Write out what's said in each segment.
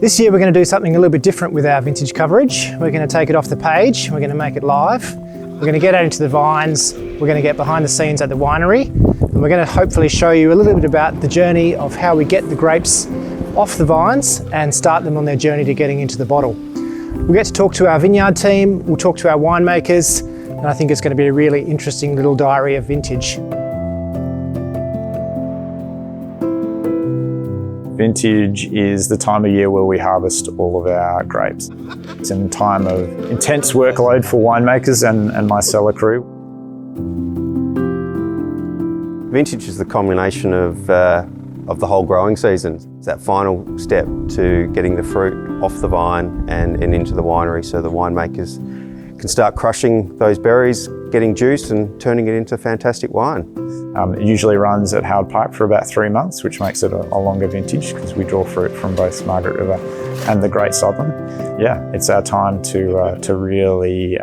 This year we're going to do something a little bit different with our vintage coverage. We're going to take it off the page, we're going to make it live, we're going to get out into the vines, we're going to get behind the scenes at the winery, and we're going to hopefully show you a little bit about the journey of how we get the grapes off the vines and start them on their journey to getting into the bottle. We'll get to talk to our vineyard team, we'll talk to our winemakers, and I think it's going to be a really interesting little diary of vintage. Vintage is the time of year where we harvest all of our grapes. It's a time of intense workload for winemakers and my cellar crew. Vintage is the culmination of the whole growing season. It's that final step to getting the fruit off the vine and into the winery so the winemakers can start crushing those berries, getting juice and turning it into fantastic wine. It usually runs at Howard Park for about 3 months, which makes it a longer vintage because we draw fruit from both Margaret River and the Great Southern. Yeah, it's our time to really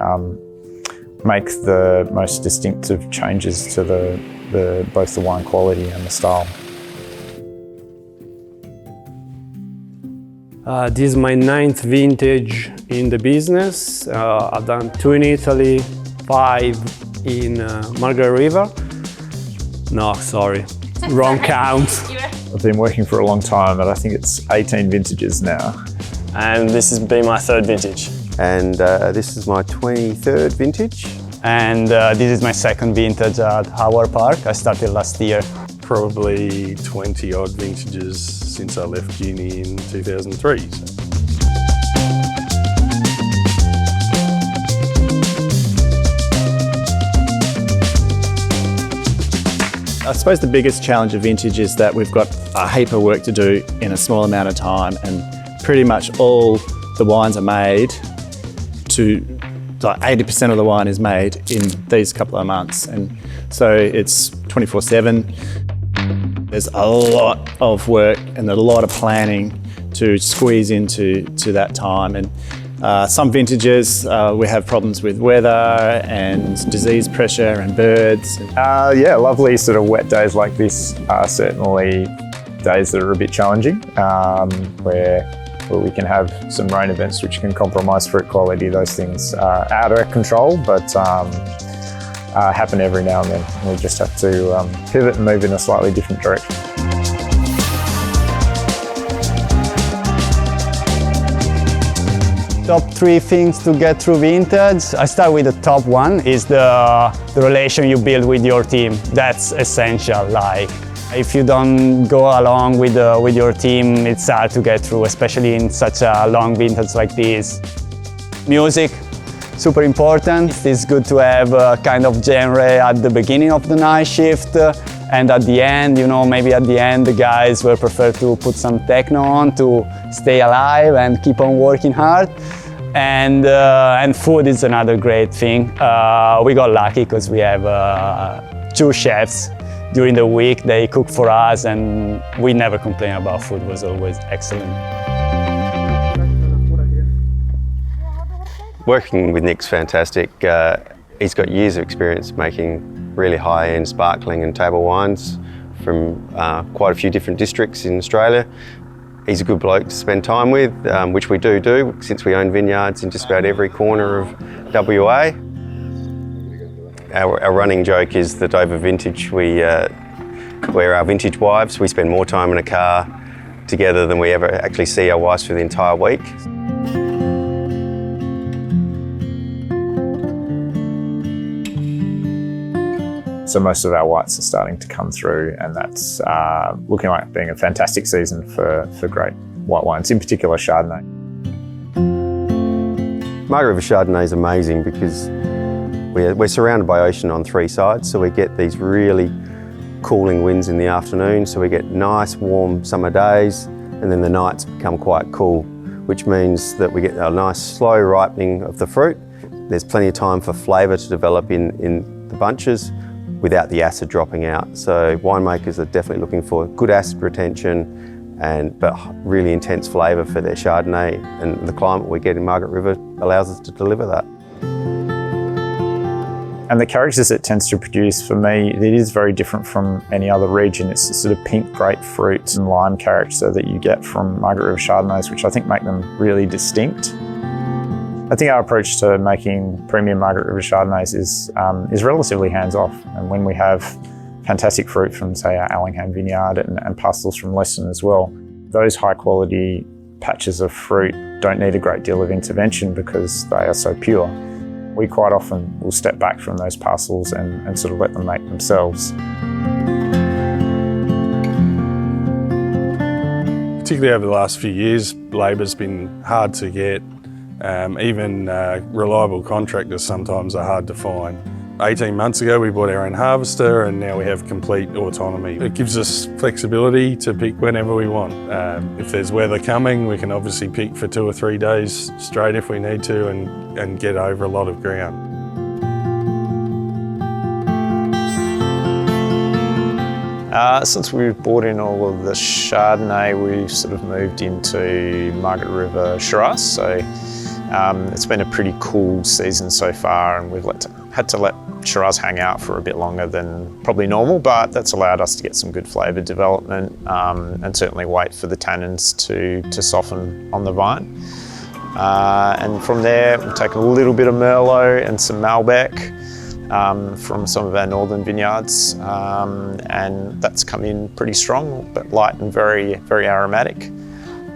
make the most distinctive changes to both the wine quality and the style. This is my 9th vintage in the business. I've done 2 in Italy, 5 in Margaret River. No, sorry, wrong count. I've been working for a long time, and I think it's 18 vintages now. And this has been my 3rd vintage. And this is my 23rd vintage. And this is my 2nd vintage at Howard Park. I started last year. Probably 20 odd vintages since I left uni in 2003. I suppose the biggest challenge of vintage is that we've got a heap of work to do in a small amount of time, and pretty much all the wines are made to, like 80% of the wine is made in these couple of months, and so it's 24/7. There's a lot of work and a lot of planning to squeeze into that time, and some vintages we have problems with weather and disease pressure and birds. Yeah, lovely sort of wet days like this are certainly days that are a bit challenging, where we can have some rain events which can compromise fruit quality. Those things are out of our control, but happen every now and then. We just have to pivot and move in a slightly different direction. Top 3 things to get through vintage. I start with the top one, is the relation you build with your team. That's essential. Like, if you don't go along with your team, it's hard to get through, especially in such a long vintage like this. Music, super important. It's good to have a kind of genre at the beginning of the night shift, and at the end, you know, maybe at the end the guys will prefer to put some techno on to stay alive and keep on working hard. And food is another great thing. We got lucky because we have 2 chefs during the week. They cook for us, and we never complain about food. It was always excellent. Working with Nick's fantastic. He's got years of experience making really high-end sparkling and table wines from quite a few different districts in Australia. He's a good bloke to spend time with, which we do since we own vineyards in just about every corner of WA. Our running joke is that over vintage we're our vintage wives. We spend more time in a car together than we ever actually see our wives for the entire week. So most of our whites are starting to come through, and that's looking like being a fantastic season for great white wines, in particular Chardonnay. Margaret River Chardonnay is amazing because we're surrounded by ocean on 3 sides, so we get these really cooling winds in the afternoon, so we get nice warm summer days, and then the nights become quite cool, which means that we get a nice slow ripening of the fruit. There's plenty of time for flavour to develop in the bunches without the acid dropping out. So winemakers are definitely looking for good acid retention but really intense flavour for their Chardonnay, and the climate we get in Margaret River allows us to deliver that. And the characters it tends to produce, for me, it is very different from any other region. It's the sort of pink grapefruit and lime character that you get from Margaret River Chardonnays, which I think make them really distinct. I think our approach to making premium Margaret River Chardonnays is relatively hands-off. And when we have fantastic fruit from, say, our Allingham vineyard and pastels from Lesson as well, those high-quality patches of fruit don't need a great deal of intervention because they are so pure. We quite often will step back from those parcels and sort of let them make themselves. Particularly over the last few years, labour's been hard to get. Even reliable contractors sometimes are hard to find. 18 months ago we bought our own harvester and now we have complete autonomy. It gives us flexibility to pick whenever we want. If there's weather coming, we can obviously pick for 2 or 3 days straight if we need to and get over a lot of ground. Since we've brought in all of the Chardonnay, we've sort of moved into Margaret River Shiraz. So it's been a pretty cool season so far, and we've had to let Shiraz hang out for a bit longer than probably normal, but that's allowed us to get some good flavour development and certainly wait for the tannins to soften on the vine. And from there, we've taken a little bit of Merlot and some Malbec from some of our northern vineyards, and that's come in pretty strong, but light and very, very aromatic.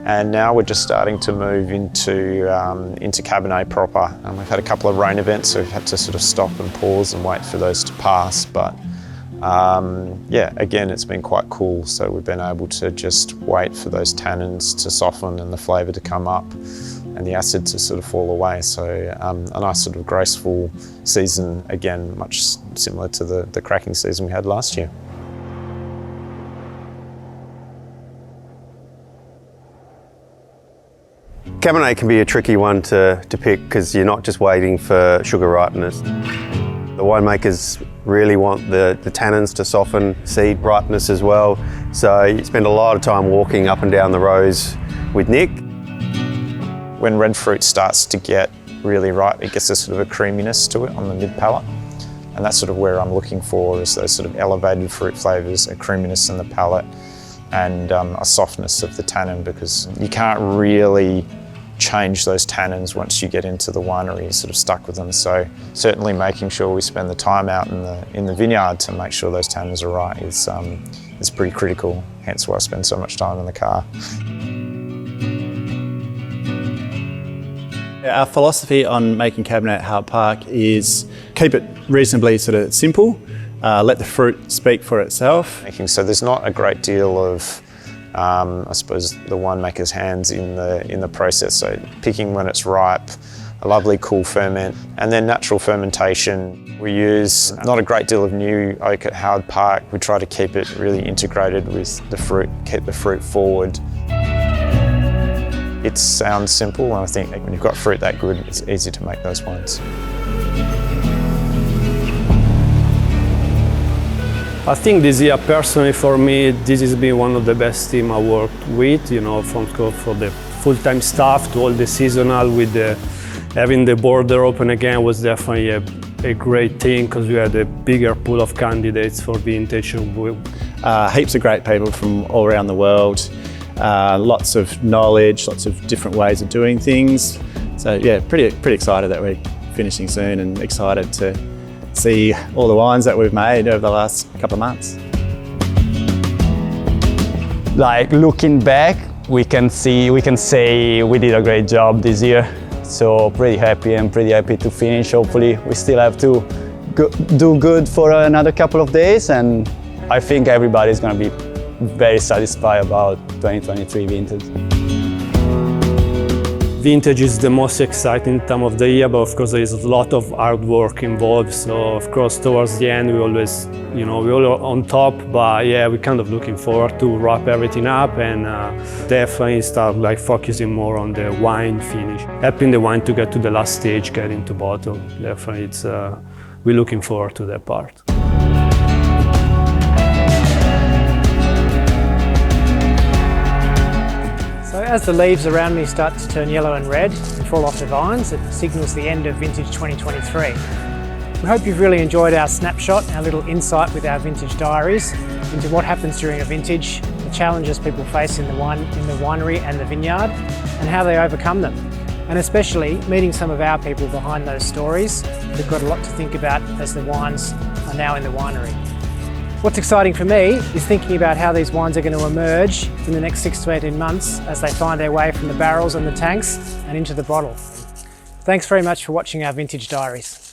And now we're just starting to move into Cabernet proper. And we've had a couple of rain events, so we've had to sort of stop and pause and wait for those to pass. But yeah, again, it's been quite cool. So we've been able to just wait for those tannins to soften and the flavour to come up and the acid to sort of fall away. So a nice sort of graceful season, again, much similar to the cracking season we had last year. Cabernet can be a tricky one to pick because you're not just waiting for sugar ripeness. The winemakers really want the tannins to soften, seed ripeness as well. So you spend a lot of time walking up and down the rows with Nick. When red fruit starts to get really ripe, it gets a sort of a creaminess to it on the mid palate. And that's sort of where I'm looking for, is those sort of elevated fruit flavours, a creaminess in the palate and a softness of the tannin, because you can't really change those tannins once you get into the winery. You're sort of stuck with them. So certainly making sure we spend the time out in the vineyard to make sure those tannins are right is pretty critical, hence why I spend so much time in the car. Our philosophy on making Cabernet at Howard Park is keep it reasonably sort of simple, let the fruit speak for itself. So there's not a great deal of I suppose the winemaker's hands in the process. So picking when it's ripe, a lovely cool ferment, and then natural fermentation. We use not a great deal of new oak at Howard Park. We try to keep it really integrated with the fruit, keep the fruit forward. It sounds simple, and I think when you've got fruit that good, it's easy to make those wines. I think this year, personally for me, this has been one of the best teams I worked with, you know, from the full-time staff to all the seasonal, with having the border open again was definitely a great thing, because we had a bigger pool of candidates for vintage. Heaps of great people from all around the world, lots of knowledge, lots of different ways of doing things. So yeah, pretty excited that we're finishing soon, and excited to see all the wines that we've made over the last couple of months. Like looking back, we can say we did a great job this year. So pretty happy to finish. Hopefully we still have to do good for another couple of days, and I think everybody's going to be very satisfied about 2023 vintage. Vintage is the most exciting time of the year, but of course there is a lot of hard work involved. So of course towards the end we always, you know, we're all on top, but yeah, we're kind of looking forward to wrap everything up and definitely start like focusing more on the wine finish, helping the wine to get to the last stage, get into bottle. Definitely, we're looking forward to that part. So as the leaves around me start to turn yellow and red and fall off the vines, it signals the end of vintage 2023. We hope you've really enjoyed our snapshot, our little insight with our vintage diaries into what happens during a vintage, the challenges people face in the winery and the vineyard, and how they overcome them. And especially meeting some of our people behind those stories who've got a lot to think about as the wines are now in the winery. What's exciting for me is thinking about how these wines are going to emerge in the next 6 to 18 months as they find their way from the barrels and the tanks and into the bottle. Thanks very much for watching our Vintage Diaries.